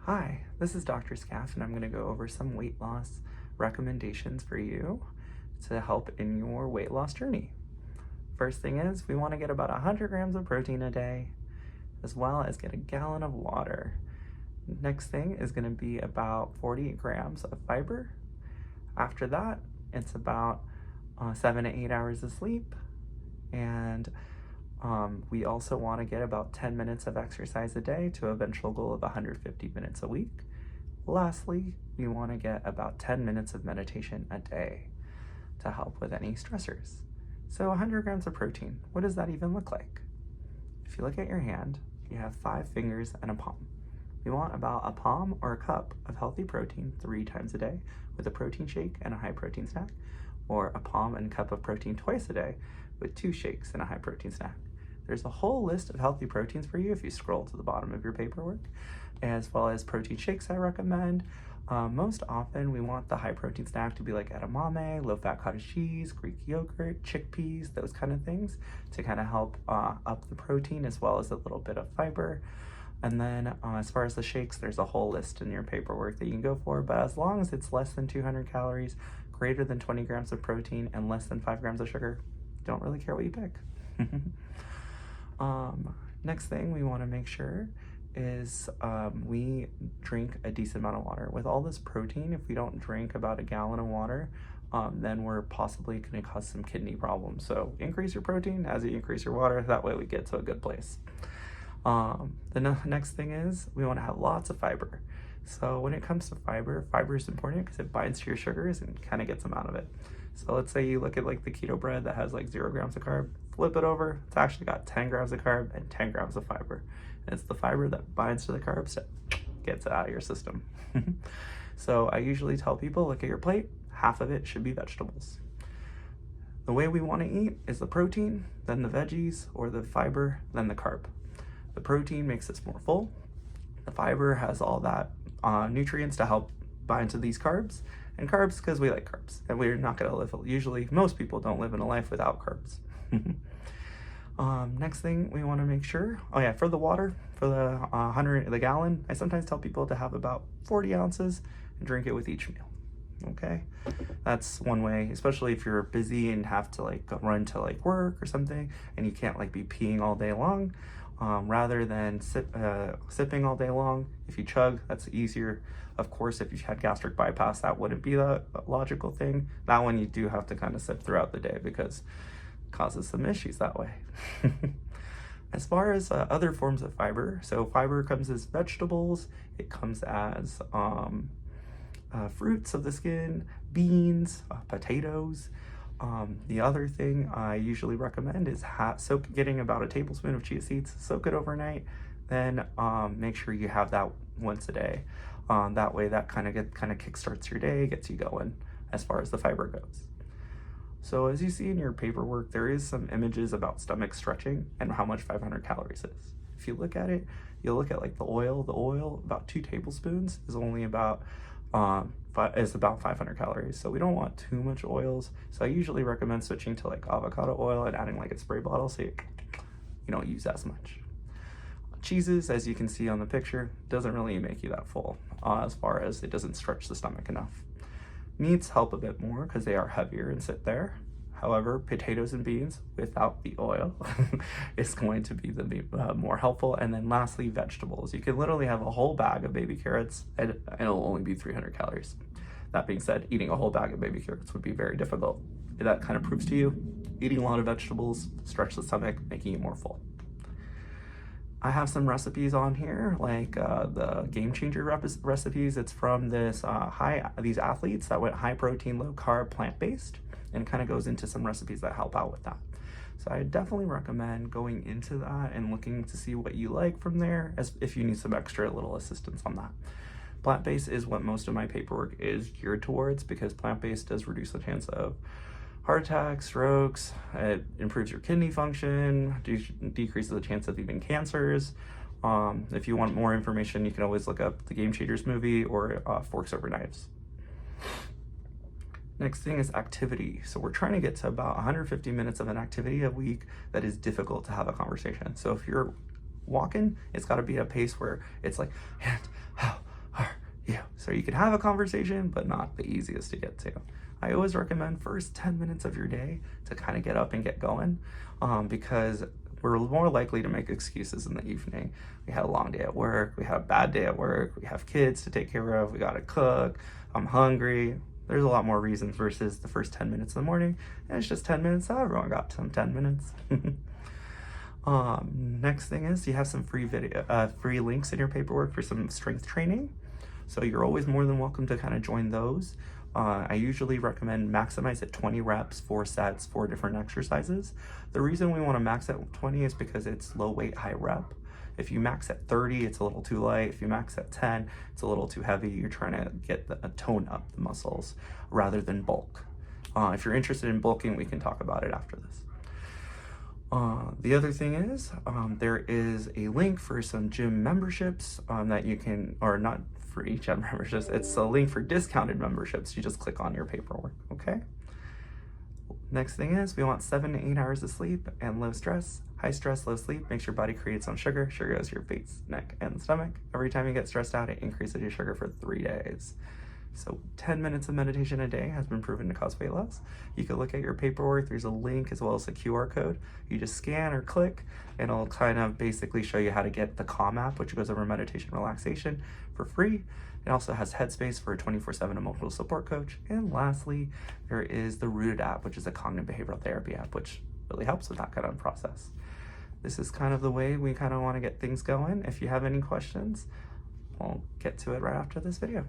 Hi, this is Dr. Skaf, and I'm going to go over some weight loss recommendations for you to help in your weight loss journey. First thing is, we want to get about 100 grams of protein a day, as well as get a gallon of water. Next thing is going to be about 40 grams of fiber. After that, it's about 7 to 8 hours of sleep, and we also want to get about 10 minutes of exercise a day to an eventual goal of 150 minutes a week. Lastly, we want to get about 10 minutes of meditation a day to help with any stressors. So 100 grams of protein, what does that even look like? If you look at your hand, you have 5 fingers and a palm. We want about a palm or a cup of healthy protein 3 times a day with a protein shake and a high protein snack, or a palm and cup of protein twice a day with 2 shakes and a high protein snack. There's a whole list of healthy proteins for you if you scroll to the bottom of your paperwork, as well as protein shakes I recommend. Most often we want the high protein snack to be like edamame, low-fat cottage cheese, Greek yogurt, chickpeas, those kind of things to kind of help up the protein as well as a little bit of fiber. And then as far as the shakes, there's a whole list in your paperwork that you can go for, but as long as it's less than 200 calories, greater than 20 grams of protein, and less than 5 grams of sugar, don't really care what you pick. Next thing we want to make sure is we drink a decent amount of water. With all this protein, if we don't drink about a gallon of water, then we're possibly going to cause some kidney problems. So increase your protein as you increase your water. That way we get to a good place. The next thing is we want to have lots of fiber. So when it comes to fiber, fiber is important because it binds to your sugars and kind of gets them out of it. So let's say you look at like the keto bread that has like 0 grams of carb, flip it over, it's actually got 10 grams of carb and 10 grams of fiber. And it's the fiber that binds to the carbs that gets it out of your system. So I usually tell people, look at your plate, half of it should be vegetables. The way we want to eat is the protein, then the veggies, or the fiber, then the carb. The protein makes us more full. The fiber has all that nutrients to help bind to these carbs, and carbs because we like carbs, and we're not going to live, usually most people don't live in a life without carbs. Next thing we want to make sure, for the water, for the gallon, I sometimes tell people to have about 40 ounces and drink it with each meal. Okay, that's one way, especially if you're busy and have to like run to like work or something and you can't like be peeing all day long. Rather than sipping all day long, if you chug, that's easier. Of course, if you've had gastric bypass, that wouldn't be the logical thing. That one you do have to kind of sip throughout the day because it causes some issues that way. As far as other forms of fiber, so fiber comes as vegetables, it comes as fruits of the skin, beans, potatoes. The other thing I usually recommend is getting about a tablespoon of chia seeds, soak it overnight, then make sure you have that once a day. That way that kind of kickstarts your day, gets you going as far as the fiber goes. So as you see in your paperwork, there is some images about stomach stretching and how much 500 calories is. If you look at it, you'll look at like the oil, about 2 tablespoons is only about is about 500 calories. So we don't want too much oils. So I usually recommend switching to like avocado oil and adding like a spray bottle so you don't use as much. Cheeses, as you can see on the picture, doesn't really make you that full as far as it doesn't stretch the stomach enough. Meats help a bit more because they are heavier and sit there. However, potatoes and beans without the oil is going to be the more helpful. And then lastly, vegetables. You can literally have a whole bag of baby carrots and it'll only be 300 calories. That being said, eating a whole bag of baby carrots would be very difficult. That kind of proves to you, eating a lot of vegetables, stretch the stomach, making you more full. I have some recipes on here, like the Game Changer recipes. It's from these athletes that went high protein, low carb, plant-based, and it kind of goes into some recipes that help out with that. So I definitely recommend going into that and looking to see what you like from there, as if you need some extra little assistance on that. Plant-based is what most of my paperwork is geared towards because plant-based does reduce the chance of heart attacks, strokes, it improves your kidney function, decreases the chance of even cancers. If you want more information, you can always look up the Game Changers movie or Forks Over Knives. Next thing is activity. So we're trying to get to about 150 minutes of an activity a week that is difficult to have a conversation. So if you're walking, it's got to be a pace where it's like, So you can have a conversation, but not the easiest to get to. I always recommend first 10 minutes of your day to kind of get up and get going, because we're more likely to make excuses in the evening. We had a long day at work, we had a bad day at work, we have kids to take care of, we gotta cook, I'm hungry. There's a lot more reasons versus the first 10 minutes in the morning, and it's just 10 minutes, so everyone got some 10 minutes. Next thing is you have some free links in your paperwork for some strength training. So you're always more than welcome to kind of join those. I usually recommend maximize at 20 reps, 4 sets, 4 different exercises. The reason we want to max at 20 is because it's low weight, high rep. If you max at 30, it's a little too light. If you max at 10, it's a little too heavy. You're trying to get a tone up the muscles rather than bulk. If you're interested in bulking, we can talk about it after this. The other thing is, there is a link for some gym memberships that you can, or not for each gym memberships, it's a link for discounted memberships. You just click on your paperwork, okay? Next thing is, we want 7 to 8 hours of sleep and low stress. High stress, low sleep makes your body create its own sugar. Sugar goes to your face, neck, and stomach. Every time you get stressed out, it increases your sugar for 3 days. So 10 minutes of meditation a day has been proven to cause weight loss. You can look at your paperwork. There's a link as well as a QR code. You just scan or click, and it'll kind of basically show you how to get the Calm app, which goes over meditation relaxation for free. It also has Headspace for a 24/7 emotional support coach. And lastly, there is the Rooted app, which is a cognitive behavioral therapy app, which really helps with that kind of process. This is kind of the way we kind of want to get things going. If you have any questions, I'll get to it right after this video.